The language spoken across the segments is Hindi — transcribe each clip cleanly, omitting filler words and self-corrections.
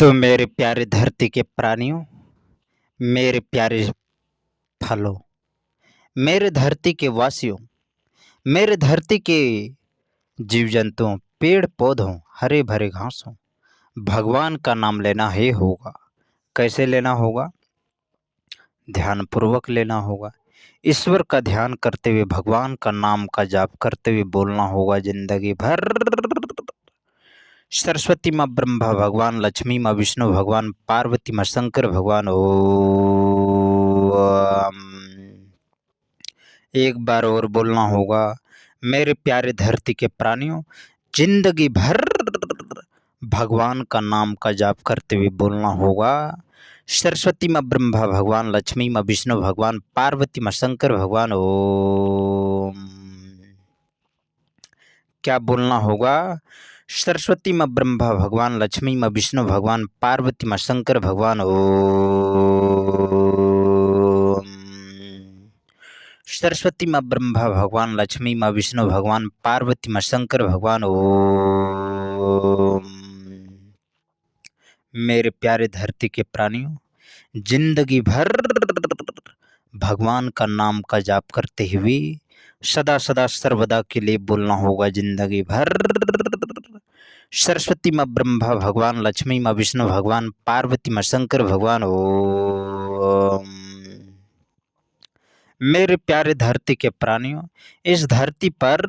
तो मेरे प्यारे धरती के प्राणियों, मेरे प्यारे फलों, मेरे धरती के वासियों, मेरे धरती के जीव जंतुओं, पेड़ पौधों, हरे भरे घासों, भगवान का नाम लेना ही होगा। कैसे लेना होगा? ध्यान पूर्वक लेना होगा। ईश्वर का ध्यान करते हुए, भगवान का नाम का जाप करते हुए बोलना होगा जिंदगी भर। सरस्वती माँ ब्रह्मा भगवान, लक्ष्मी माँ विष्णु भगवान, पार्वती माँ शंकर भगवान। ओम। एक बार और बोलना होगा। मेरे प्यारे धरती के प्राणियों, जिंदगी भर भगवान का नाम का जाप करते हुए बोलना होगा। सरस्वती माँ ब्रह्मा भगवान, लक्ष्मी माँ विष्णु भगवान, पार्वती माँ शंकर भगवान। ओम। क्या बोलना होगा? सरस्वती माँ ब्रह्मा भगवान, लक्ष्मी माँ विष्णु भगवान, पार्वती माँ शंकर भगवान। ओम। सरस्वती माँ ब्रह्मा भगवान, लक्ष्मी माँ विष्णु भगवान, पार्वती माँ शंकर भगवान। ओम। मेरे प्यारे धरती के प्राणियों, जिंदगी भर भगवान का नाम का जाप करते हुए सदा सदा सर्वदा के लिए बोलना होगा जिंदगी भर। सरस्वती माँ ब्रह्मा भगवान, लक्ष्मी माँ विष्णु भगवान, पार्वती माँ शंकर भगवान। ओम। मेरे प्यारे धरती के प्राणियों, इस धरती पर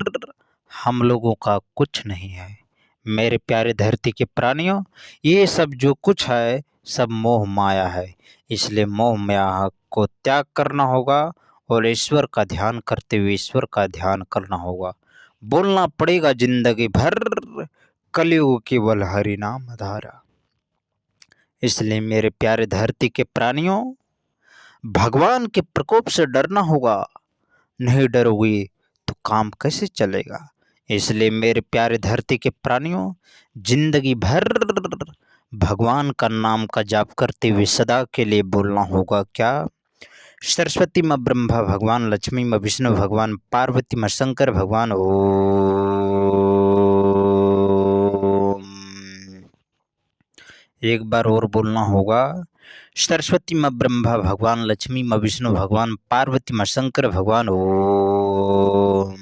हम लोगों का कुछ नहीं है। मेरे प्यारे धरती के प्राणियों, ये सब जो कुछ है सब मोह माया है। इसलिए मोह माया को त्याग करना होगा और ईश्वर का ध्यान करते हुए ईश्वर का ध्यान करना होगा। बोलना पड़ेगा जिंदगी भर, कलयुग केवल हरि नाम धारा। इसलिए मेरे प्यारे धरती के प्राणियों, भगवान के प्रकोप से डरना होगा। नहीं डरोगे तो काम कैसे चलेगा? इसलिए मेरे प्यारे धरती के प्राणियों, जिंदगी भर भगवान का नाम का जाप करते हुए सदा के लिए बोलना होगा। क्या? सरस्वती माँ ब्रह्मा भगवान, लक्ष्मी माँ विष्णु भगवान, पार्वती माँ शंकर भगवान। ओम। एक बार और बोलना होगा। सरस्वती माँ ब्रह्मा भगवान, लक्ष्मी माँ विष्णु भगवान, पार्वती माँ शंकर भगवान। ओम।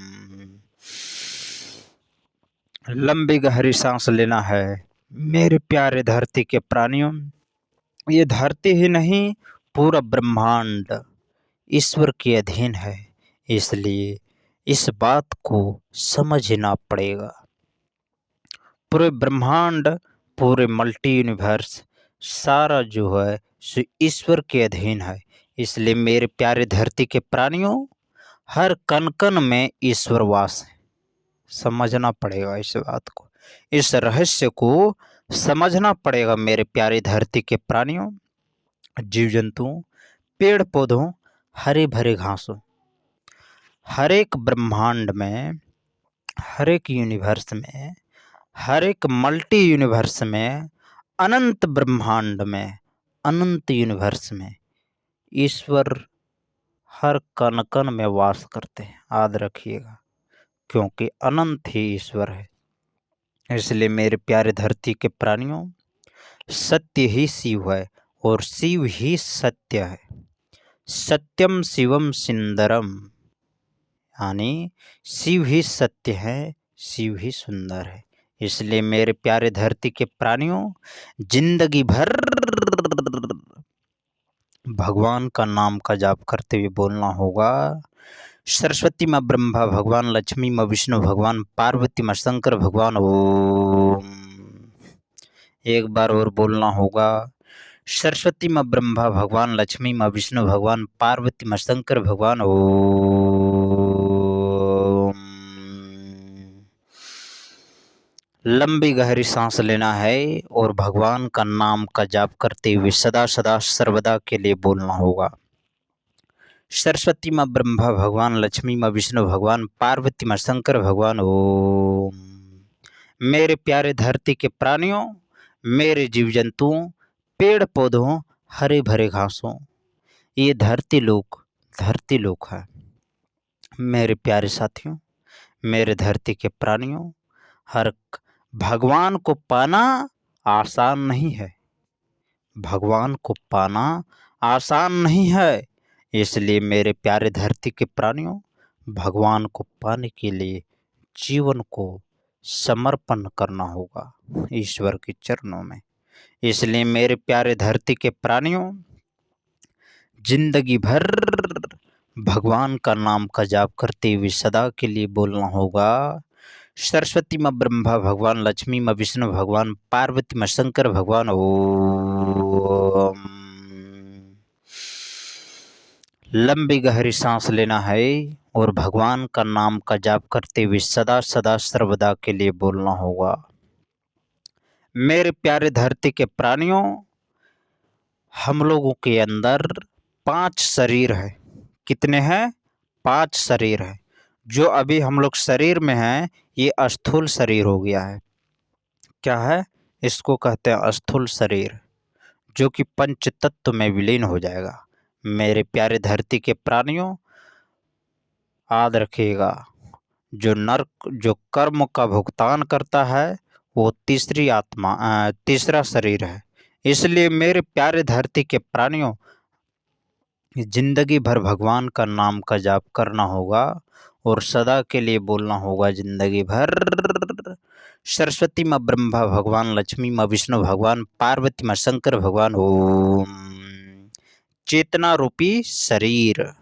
लंबी गहरी सांस लेना है। मेरे प्यारे धरती के प्राणियों, ये धरती ही नहीं, पूरा ब्रह्मांड ईश्वर के अधीन है। इसलिए इस बात को समझना पड़ेगा। पूरे ब्रह्मांड, पूरे मल्टी यूनिवर्स, सारा जो है सो ईश्वर के अधीन है। इसलिए मेरे प्यारे धरती के प्राणियों, हर कण कण में ईश्वर वास है। समझना पड़ेगा इस बात को, इस रहस्य को समझना पड़ेगा। मेरे प्यारे धरती के प्राणियों, जीव जंतुओं, पेड़ पौधों, हरे भरे घासों, हर एक ब्रह्मांड में, हर एक यूनिवर्स में, हर एक मल्टी यूनिवर्स में, अनंत ब्रह्मांड में, अनंत यूनिवर्स में ईश्वर हर कण कण में वास करते हैं। याद रखिएगा, क्योंकि अनंत ही ईश्वर है। इसलिए मेरे प्यारे धरती के प्राणियों, सत्य ही शिव है और शिव ही सत्य है। सत्यम शिवम सुंदरम, यानी शिव ही सत्य है, शिव ही सुंदर है। इसलिए मेरे प्यारे धरती के प्राणियों, जिंदगी भर भगवान का नाम का जाप करते हुए बोलना होगा। सरस्वती माँ ब्रह्मा भगवान, लक्ष्मी माँ विष्णु भगवान, पार्वती माँ शंकर भगवान। ओम। एक बार और बोलना होगा। सरस्वती माँ ब्रह्मा भगवान, लक्ष्मी माँ विष्णु भगवान, पार्वती माँ शंकर भगवान। ओम। लंबी गहरी सांस लेना है और भगवान का नाम का जाप करते हुए सदा सदा सर्वदा के लिए बोलना होगा। सरस्वती माँ ब्रह्मा भगवान, लक्ष्मी माँ विष्णु भगवान, पार्वती माँ शंकर भगवान। ओम। मेरे प्यारे धरती के प्राणियों, मेरे जीव जंतुओं, पेड़ पौधों, हरे भरे घासों, ये धरती लोक है। मेरे प्यारे साथियों, मेरे धरती के प्राणियों, हर भगवान को पाना आसान नहीं है। भगवान को पाना आसान नहीं है। इसलिए मेरे प्यारे धरती के प्राणियों, भगवान को पाने के लिए जीवन को समर्पण करना होगा ईश्वर के चरणों में। इसलिए मेरे प्यारे धरती के प्राणियों, जिंदगी भर भगवान का नाम का जाप करते हुए सदा के लिए बोलना होगा, सरस्वती माँ ब्रह्मा भगवान, लक्ष्मी माँ विष्णु भगवान, पार्वती माँ शंकर भगवान, ओम। लंबी गहरी सांस लेना है और भगवान का नाम का जाप करते हुए सदा सदा सर्वदा के लिए बोलना होगा। मेरे प्यारे धरती के प्राणियों, हम लोगों के अंदर 5 शरीर है। कितने हैं? 5 शरीर है। जो अभी हम लोग शरीर में हैं, ये स्थूल शरीर हो गया है। क्या है? इसको कहते हैं स्थूल शरीर, जो कि पंच तत्व में विलीन हो जाएगा। मेरे प्यारे धरती के प्राणियों, याद रखिएगा, जो कर्म का भुगतान करता है वो तीसरा शरीर है। इसलिए मेरे प्यारे धरती के प्राणियों, जिंदगी भर भगवान का नाम का जाप करना होगा और सदा के लिए बोलना होगा जिंदगी भर, सरस्वती माँ ब्रह्मा भगवान, लक्ष्मी माँ विष्णु भगवान, पार्वती माँ शंकर भगवान, ओम। चेतना रूपी शरीर,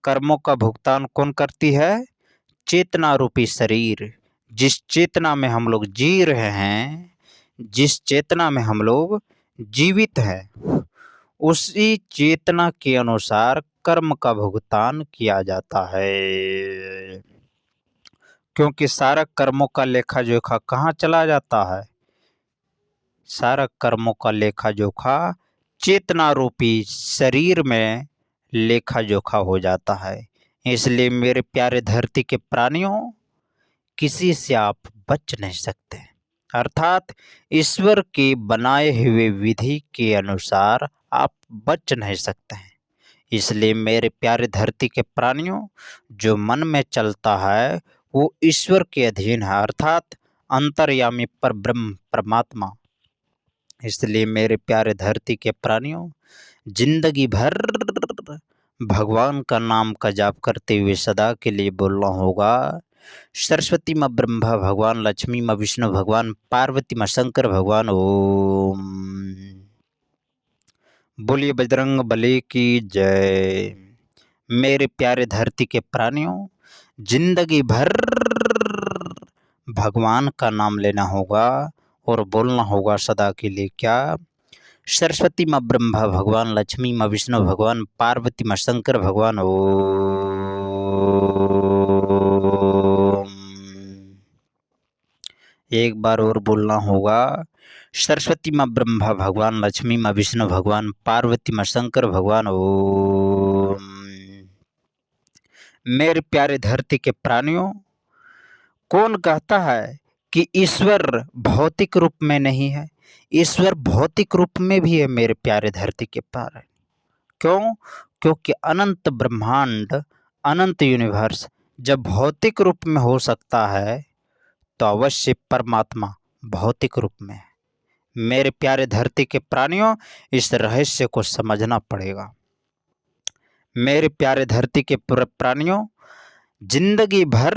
कर्मों का भुगतान कौन करती है? चेतना रूपी शरीर। जिस चेतना में हम लोग जी रहे हैं, जिस चेतना में हम लोग जीवित हैं, उसी चेतना के अनुसार कर्म का भुगतान किया जाता है। क्योंकि सारा कर्मों का लेखा जोखा कहाँ चला जाता है? सारा कर्मों का लेखा जोखा चेतना रूपी शरीर में लेखा जोखा हो जाता है। इसलिए मेरे प्यारे धरती के प्राणियों, किसी से आप बच नहीं सकते। अर्थात ईश्वर के बनाए हुए विधि के अनुसार आप बच नहीं सकते हैं। इसलिए मेरे प्यारे धरती के प्राणियों, जो मन में चलता है वो ईश्वर के अधीन है, अर्थात अंतर्यामी पर ब्रह्म परमात्मा। इसलिए मेरे प्यारे धरती के प्राणियों, जिंदगी भर भगवान का नाम का जाप करते हुए सदा के लिए बोलना होगा, सरस्वती माँ ब्रह्मा भगवान, लक्ष्मी माँ विष्णु भगवान, पार्वती माँ शंकर भगवान, ओम। बोलिए बजरंग बली की जय। मेरे प्यारे धरती के प्राणियों, जिंदगी भर भगवान का नाम लेना होगा और बोलना होगा सदा के लिए क्या? सरस्वती माँ ब्रह्मा भगवान, लक्ष्मी माँ विष्णु भगवान, पार्वती माँ शंकर भगवान, ओम। एक बार और बोलना होगा, सरस्वती माँ ब्रह्मा भगवान, लक्ष्मी माँ विष्णु भगवान, पार्वती माँ शंकर भगवान, ओम। मेरे प्यारे धरती के प्राणियों, कौन कहता है कि ईश्वर भौतिक रूप में नहीं है? ईश्वर भौतिक रूप में भी है मेरे प्यारे धरती के पार। क्यों? क्योंकि अनंत ब्रह्मांड, अनंत यूनिवर्स जब भौतिक रूप में हो सकता है, तो अवश्य परमात्मा भौतिक रूप में है। मेरे प्यारे धरती के प्राणियों, इस रहस्य को समझना पड़ेगा। मेरे प्यारे धरती के प्राणियों, जिंदगी भर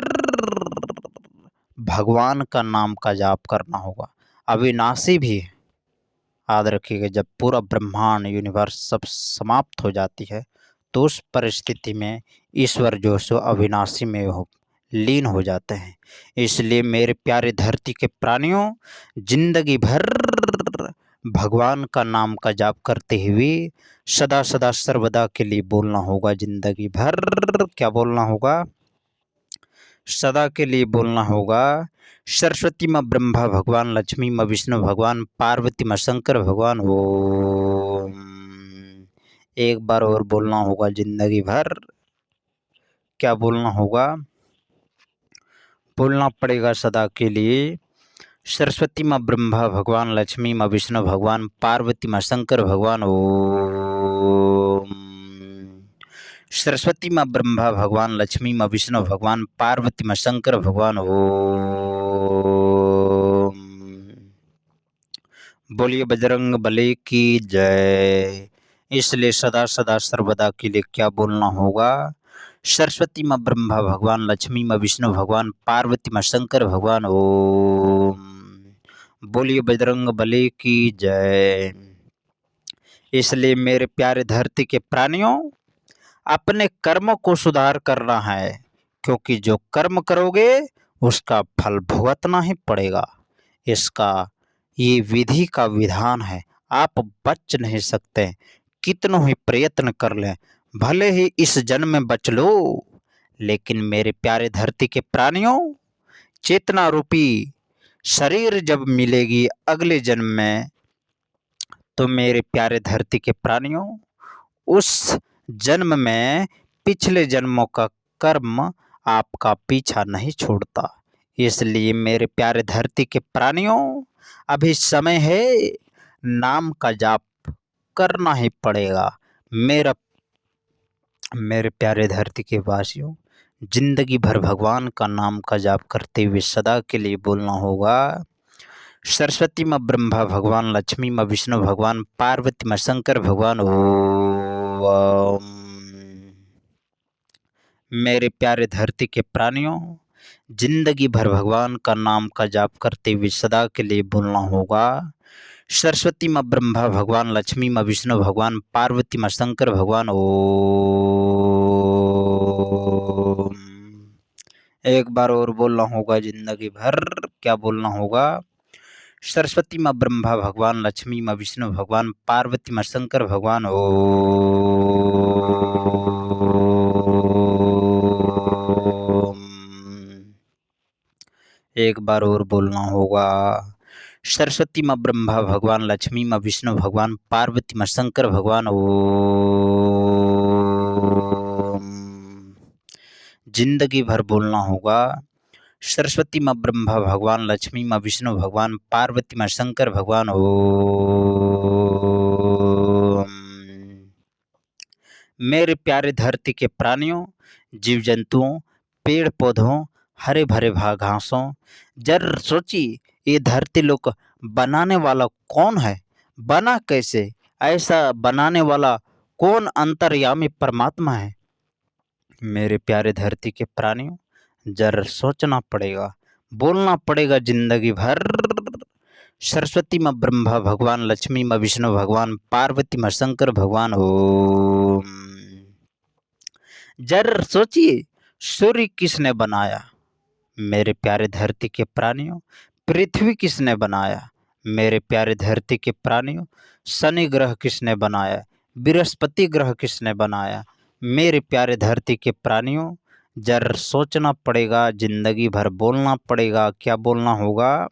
भगवान का नाम का जाप करना होगा। अविनाशी भी है, याद रखिएगा। जब पूरा ब्रह्मांड यूनिवर्स सब समाप्त हो जाती है, तो उस परिस्थिति में ईश्वर जो सो अविनाशी में लीन हो जाते हैं। इसलिए मेरे प्यारे धरती के प्राणियों, जिंदगी भर भगवान का नाम का जाप करते हुए सदा सदा सर्वदा के लिए बोलना होगा। जिंदगी भर क्या बोलना होगा? सदा के लिए बोलना होगा, सरस्वती माँ ब्रह्मा भगवान, लक्ष्मी माँ विष्णु भगवान, पार्वती माँ शंकर भगवान, ओम। एक बार और बोलना होगा जिंदगी भर। क्या बोलना होगा? बोलना पड़ेगा सदा के लिए, सरस्वती माँ ब्रह्मा भगवान, लक्ष्मी माँ विष्णु भगवान, पार्वती माँ शंकर भगवान, ओम। सरस्वती माँ ब्रह्मा भगवान, लक्ष्मी माँ विष्णु भगवान, पार्वती माँ शंकर भगवान, ओम। बोलिए बजरंग बली की जय। इसलिए सदा सदा सर्वदा के लिए क्या बोलना होगा? सरस्वती माँ ब्रह्मा भगवान, लक्ष्मी माँ विष्णु भगवान, पार्वती माँ शंकर भगवान, ओम। बोलिए बजरंग बली की जय। इसलिए मेरे प्यारे धरती के प्राणियों, अपने कर्मों को सुधार करना है, क्योंकि जो कर्म करोगे उसका फल भुगतना ही पड़ेगा। इसका ये विधि का विधान है, आप बच नहीं सकते। कितनों ही प्रयत्न कर लें, भले ही इस जन्म में बच लो, लेकिन मेरे प्यारे धरती के प्राणियों, चेतना रूपी शरीर जब मिलेगी अगले जन्म में, तो मेरे प्यारे धरती के प्राणियों, उस जन्म में पिछले जन्मों का कर्म आपका पीछा नहीं छोड़ता। इसलिए मेरे प्यारे धरती के प्राणियों, अभी समय है, नाम का जाप करना ही पड़ेगा। मेरे प्यारे धरती के वासियों, जिंदगी भर भगवान का नाम का जाप करते हुए सदा के लिए बोलना होगा, सरस्वती माँ ब्रह्मा भगवान, लक्ष्मी माँ विष्णु भगवान, पार्वती माँ शंकर भगवान, ओम। मेरे प्यारे धरती के प्राणियों, जिंदगी भर भगवान का नाम का जाप करते हुए सदा के लिए बोलना होगा, सरस्वती माँ ब्रह्मा भगवान, लक्ष्मी माँ विष्णु भगवान, पार्वती माँ शंकर भगवान, ओम। एक बार और बोलना होगा जिंदगी भर, क्या बोलना होगा? सरस्वती माँ ब्रह्मा भगवान, लक्ष्मी माँ विष्णु भगवान, पार्वती माँ शंकर भगवान, ओम। एक बार और बोलना होगा, सरस्वती माँ ब्रह्मा भगवान, लक्ष्मी माँ विष्णु भगवान, पार्वती माँ शंकर भगवान, ओम। जिंदगी भर बोलना होगा, सरस्वती माँ ब्रह्मा भगवान, लक्ष्मी माँ विष्णु भगवान, पार्वती माँ शंकर भगवान, ओम। मेरे प्यारे धरती के प्राणियों, जीव जंतुओं, पेड़ पौधों, हरे भरे घासों, जर सोचिए, ये धरती लोक बनाने वाला कौन है? बना कैसे? ऐसा बनाने वाला कौन अंतर्यामी परमात्मा है? मेरे प्यारे धरती के प्राणियों, जर सोचना पड़ेगा, बोलना पड़ेगा जिंदगी भर, सरस्वती माँ ब्रह्मा भगवान, लक्ष्मी माँ विष्णु भगवान, पार्वती माँ शंकर भगवान, ओम। जर सोचिए, सूर्य किसने बनाया? मेरे प्यारे धरती के प्राणियों, पृथ्वी किसने बनाया? मेरे प्यारे धरती के प्राणियों, शनि ग्रह किसने बनाया? बृहस्पति ग्रह किसने बनाया? मेरे प्यारे धरती के प्राणियों, जर सोचना पड़ेगा, जिंदगी भर बोलना पड़ेगा। क्या बोलना होगा?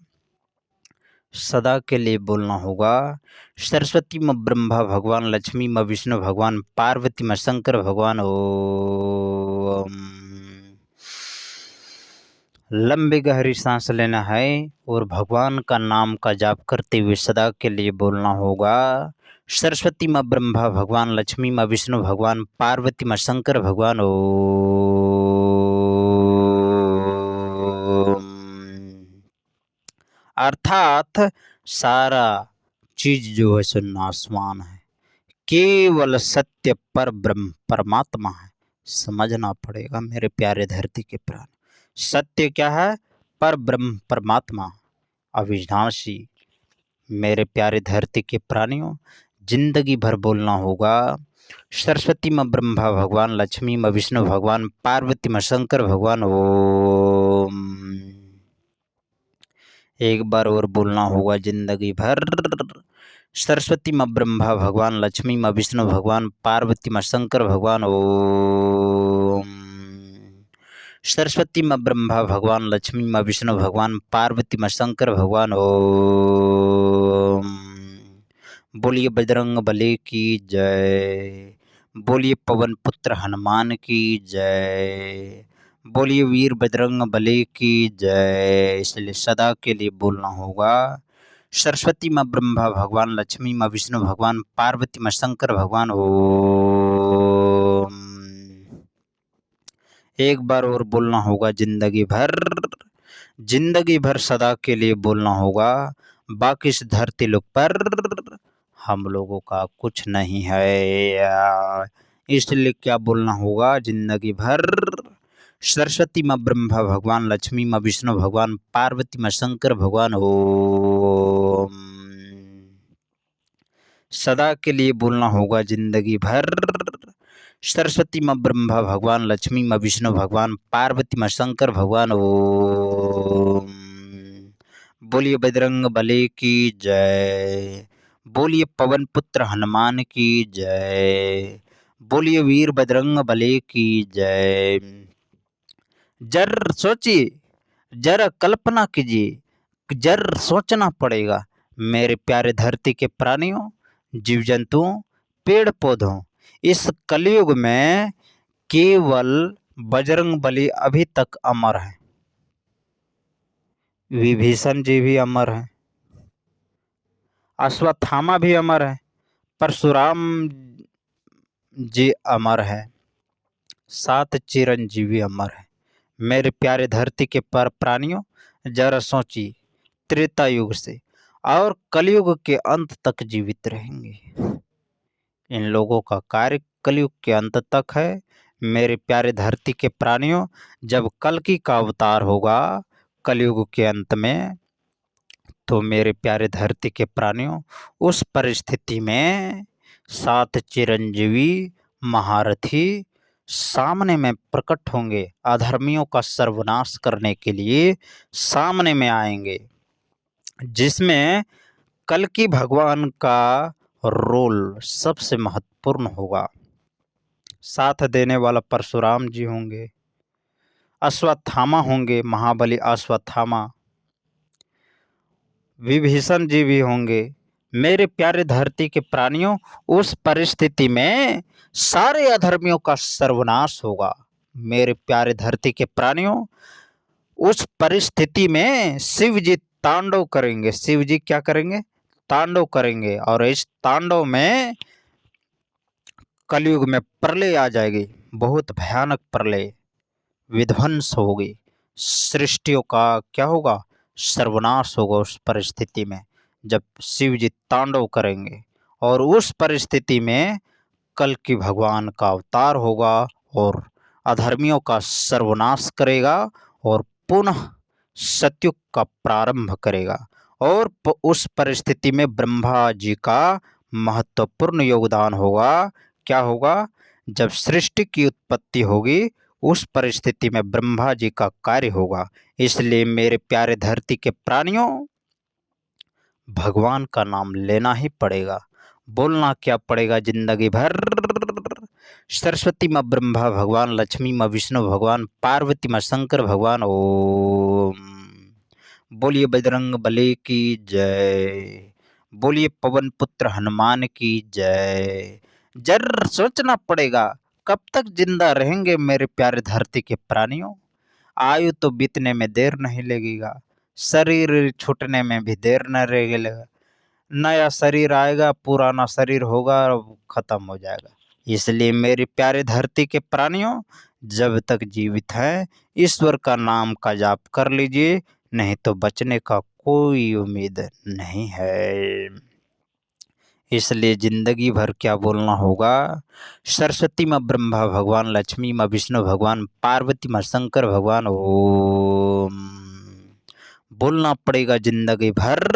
सदा के लिए बोलना होगा, सरस्वती माँ ब्रह्मा भगवान, लक्ष्मी माँ विष्णु भगवान, पार्वती माँ शंकर भगवान, ओम। लंबी गहरी सांस लेना है और भगवान का नाम का जाप करते हुए सदा के लिए बोलना होगा, सरस्वती माँ ब्रह्मा भगवान, लक्ष्मी माँ विष्णु भगवान, पार्वती माँ शंकर भगवान, ओम। अर्थात सारा चीज जो है सो नासवान है, केवल सत्य पर ब्रह्म परमात्मा है। समझना पड़ेगा मेरे प्यारे धरती के प्राण। सत्य क्या है? पर ब्रह्म परमात्मा अविनाशी। मेरे प्यारे धरती के प्राणियों, जिंदगी भर बोलना होगा, सरस्वती माँ ब्रह्मा भगवान, लक्ष्मी माँ विष्णु भगवान, पार्वती माँ शंकर भगवान, ओम। एक बार और बोलना होगा जिंदगी भर, सरस्वती माँ ब्रह्मा भगवान, लक्ष्मी माँ विष्णु भगवान, पार्वती माँ शंकर भगवान, ओम। सरस्वती माँ ब्रह्मा भगवान, लक्ष्मी माँ विष्णु भगवान, पार्वती माँ शंकर भगवान, ओम। बोलिए बजरंग बली की जय। बोलिए पवन पुत्र हनुमान की जय। बोलिए वीर बजरंग बली की जय। इसलिए सदा के लिए बोलना होगा, सरस्वती माँ ब्रह्मा भगवान, लक्ष्मी माँ विष्णु भगवान, पार्वती माँ शंकर भगवान, ओम। एक बार और बोलना होगा जिंदगी भर, जिंदगी भर सदा के लिए बोलना होगा, बाकी इस धरती लोक पर हम लोगों का कुछ नहीं है। इसलिए क्या बोलना होगा जिंदगी भर, सरस्वती माँ ब्रह्मा भगवान, लक्ष्मी माँ विष्णु भगवान, पार्वती माँ शंकर भगवान, ओम। सदा के लिए बोलना होगा जिंदगी भर, सरस्वती माँ ब्रह्मा भगवान, लक्ष्मी माँ विष्णु भगवान, पार्वती माँ शंकर भगवान, ओम। बोलिए बजरंग बली की जय, बोलिए पवन पुत्र हनुमान की जय, बोलिए वीर बजरंग बली की जय। जर सोचिए, जरा कल्पना कीजिए, जर सोचना पड़ेगा मेरे प्यारे धरती के प्राणियों, जीव जंतुओं, पेड़ पौधों, इस कलयुग में केवल बजरंग बली अभी तक अमर है। विभीषण जी भी अमर हैं, अश्वत्थामा भी अमर है, परशुराम जी अमर है, 7 चिरंजीवी अमर है। मेरे प्यारे धरती के पर प्राणियों, जरा सोचिए, त्रेता युग से और कलयुग के अंत तक जीवित रहेंगे। इन लोगों का कार्य कलयुग के अंत तक है। मेरे प्यारे धरती के प्राणियों, जब कल्कि का अवतार होगा कलयुग के अंत में, तो मेरे प्यारे धरती के प्राणियों, उस परिस्थिति में 7 चिरंजीवी महारथी सामने में प्रकट होंगे, अधर्मियों का सर्वनाश करने के लिए सामने में आएंगे, जिसमें कल्कि भगवान का रोल सबसे महत्वपूर्ण होगा। साथ देने वाला परशुराम जी होंगे, अश्वत्थामा होंगे, महाबली अश्वत्थामा, विभीषण जी भी होंगे। मेरे प्यारे धरती के प्राणियों, उस परिस्थिति में सारे अधर्मियों का सर्वनाश होगा। मेरे प्यारे धरती के प्राणियों, उस परिस्थिति में शिव जी तांडव करेंगे। शिव जी क्या करेंगे? तांडव करेंगे। और इस तांडव में कलयुग में प्रलय आ जाएगी, बहुत भयानक प्रलय, विध्वंस होगी, सृष्टियों का क्या होगा? सर्वनाश होगा उस परिस्थिति में, जब शिव जी तांडव करेंगे। और उस परिस्थिति में कल्कि भगवान का अवतार होगा और अधर्मियों का सर्वनाश करेगा और पुनः सतयुग का प्रारंभ करेगा। और उस परिस्थिति में ब्रह्मा जी का महत्वपूर्ण योगदान होगा। क्या होगा? जब सृष्टि की उत्पत्ति होगी, उस परिस्थिति में ब्रह्मा जी का कार्य होगा। इसलिए मेरे प्यारे धरती के प्राणियों, भगवान का नाम लेना ही पड़ेगा। बोलना क्या पड़ेगा जिंदगी भर? सरस्वती माँ ब्रह्मा भगवान, लक्ष्मी माँ विष्णु भगवान, पार्वती माँ शंकर भगवान, ओम। बोलिए बजरंग बली की जय, बोलिए पवन पुत्र हनुमान की जय। जर सोचना पड़ेगा, कब तक जिंदा रहेंगे मेरे प्यारे धरती के प्राणियों? आयु तो बीतने में देर नहीं लगेगा, शरीर छूटने में भी देर न लगेगा। नया शरीर आएगा, पुराना शरीर होगा और खत्म हो जाएगा। इसलिए मेरी प्यारे धरती के प्राणियों, जब तक जीवित हैं, ईश्वर का नाम का जाप कर लीजिए, नहीं तो बचने का कोई उम्मीद नहीं है। इसलिए जिंदगी भर क्या बोलना होगा? सरस्वती माँ ब्रह्मा भगवान, लक्ष्मी माँ विष्णु भगवान, पार्वती माँ शंकर भगवान, ओम। बोलना पड़ेगा जिंदगी भर,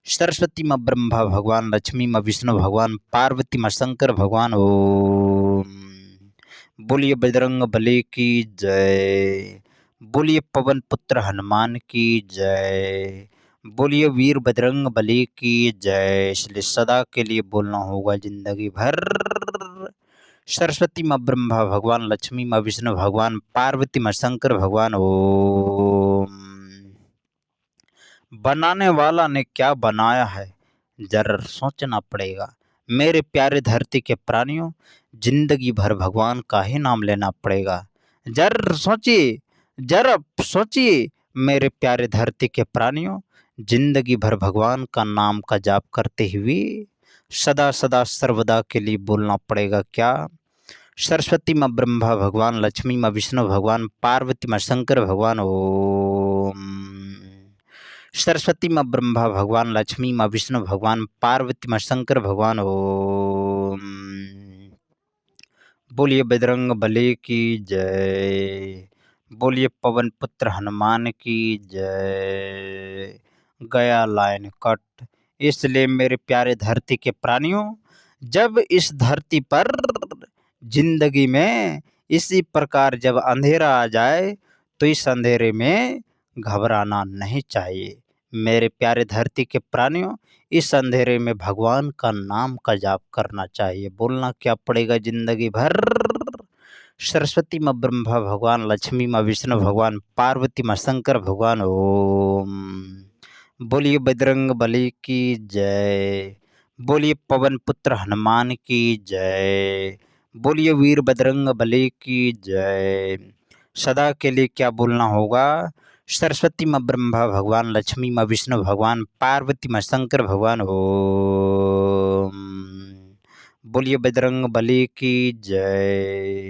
सरस्वती माँ ब्रह्मा भगवान, लक्ष्मी माँ विष्णु भगवान, पार्वती माँ शंकर भगवान, ओम। बोलिए बजरंग बली की जय, बोलिए पवन पुत्र हनुमान की जय, बोलिए वीर बजरंग बली की जय। इसलिए सदा के लिए बोलना होगा जिंदगी भर, सरस्वती माँ ब्रह्मा भगवान, लक्ष्मी माँ विष्णु भगवान, पार्वती माँ शंकर भगवान, ओम। बनाने वाला ने क्या बनाया है, जरा सोचना पड़ेगा। मेरे प्यारे धरती के प्राणियों, जिंदगी भर भगवान का ही नाम लेना पड़ेगा। जरा सोचिए, जरा सोचिए मेरे प्यारे धरती के प्राणियों, जिंदगी भर भगवान का नाम का जाप करते हुए सदा सदा सर्वदा के लिए बोलना पड़ेगा। क्या? सरस्वती माँ ब्रह्मा भगवान, लक्ष्मी माँ विष्णु भगवान, पार्वती माँ शंकर भगवान, ओम। सरस्वती माँ ब्रह्मा भगवान, लक्ष्मी माँ विष्णु भगवान, पार्वती माँ शंकर भगवान। ओम। बोलिए बजरंग बली की जय। बोलिए पवन पुत्र हनुमान की जय। गया लाइन कट। इसलिए मेरे प्यारे धरती के प्राणियों, जब इस धरती पर जिंदगी में इसी प्रकार जब अंधेरा आ जाए तो इस अंधेरे में घबराना नहीं चाहिए। मेरे प्यारे धरती के प्राणियों, इस अंधेरे में भगवान का नाम का जाप करना चाहिए। बोलना क्या पड़ेगा जिंदगी भर? सरस्वती माँ ब्रह्मा भगवान, लक्ष्मी माँ विष्णु भगवान, पार्वती माँ शंकर भगवान। ओम। बोलिए बजरंग बली की जय। बोलिए पवन पुत्र हनुमान की जय। बोलिए वीर बजरंग बली की जय। सदा के लिए क्या बोलना होगा? सरस्वती माँ ब्रह्मा भगवान, लक्ष्मी माँ विष्णु भगवान, पार्वती माँ शंकर भगवान। ओम। बोलिए बजरंग बली की जय।